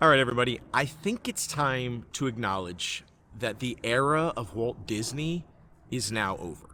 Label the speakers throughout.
Speaker 1: All right, everybody. I think it's time to acknowledge that the era of Walt Disney is now over.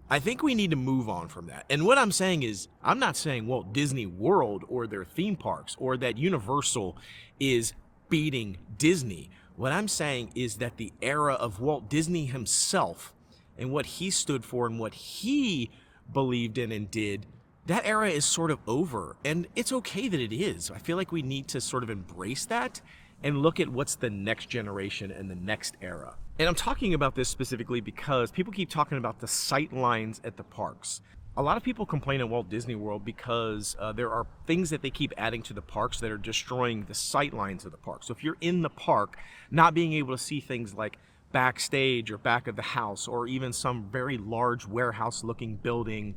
Speaker 1: I think we need to move on from that. And what I'm saying is, I'm not saying Walt Disney World or their theme parks or that Universal is beating Disney. What I'm saying is that the era of Walt Disney himself and what he stood for and what he believed in and did, that era is sort of over. And it's okay that it is. I feel like we need to sort of embrace that and look at what's the next generation and the next era. And I'm talking about this specifically because people keep talking about the sight lines at the parks. A lot of people complain at Walt Disney World because there are things that they keep adding to the parks that are destroying the sight lines of the park. So if you're in the park, not being able to see things like backstage or back of the house or even some very large warehouse looking building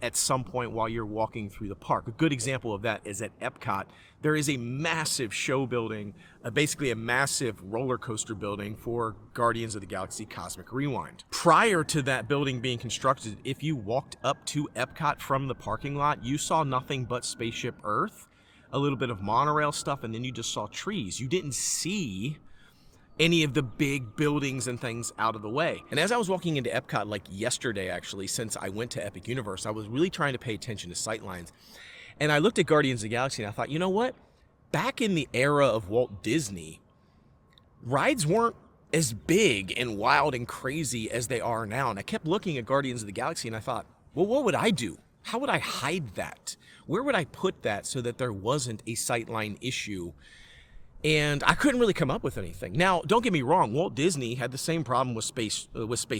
Speaker 1: at some point while you're walking through the park. A good example of that is at Epcot. There is a massive show building, basically a massive roller coaster building for Guardians of the Galaxy Cosmic Rewind. Prior to that building being constructed, if you walked up to Epcot from the parking lot, you saw nothing but Spaceship Earth, a little bit of monorail stuff, and then you just saw trees. You didn't see any of the big buildings and things out of the way. And as I was walking into Epcot, like yesterday actually, since I went to Epic Universe, I was really trying to pay attention to sightlines. And I looked at Guardians of the Galaxy and I thought, you know what? Back in the era of Walt Disney, rides weren't as big and wild and crazy as they are now. And I kept looking at Guardians of the Galaxy and I thought, well, what would I do? How would I hide that? Where would I put that so that there wasn't a sightline issue? And I couldn't really come up with anything. Now, don't get me wrong, Walt Disney had the same problem with Space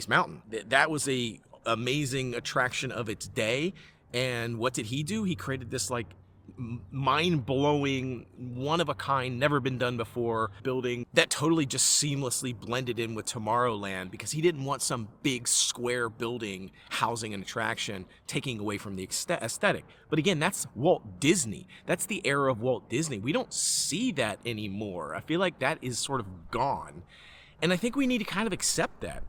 Speaker 1: Mountain. That was a amazing attraction of its day. And what did he do? He created this like mind-blowing, one-of-a-kind, never been done before building that totally just seamlessly blended in with Tomorrowland because he didn't want some big square building housing an attraction taking away from the aesthetic. But again, that's Walt Disney. That's the era of Walt Disney. We don't see that anymore. I feel like that is sort of gone. And I think we need to kind of accept that.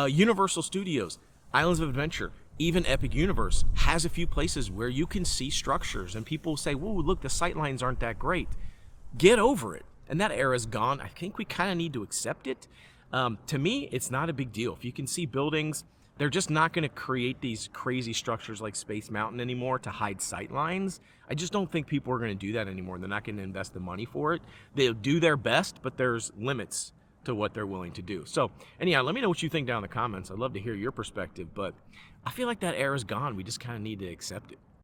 Speaker 1: Universal Studios, Islands of Adventure, even Epic Universe has a few places where you can see structures and people say, whoa, look, the sightlines aren't that great. Get over it. And that era's gone. I think we kind of need to accept it. To me, it's not a big deal. If you can see buildings, they're just not going to create these crazy structures like Space Mountain anymore to hide sightlines. I just don't think people are going to do that anymore. They're not going to invest the money for it. They'll do their best, but there's limits to what they're willing to do. So anyhow, let me know what you think down in the comments. I'd love to hear your perspective, but I feel like that era's gone. We just kind of need to accept it.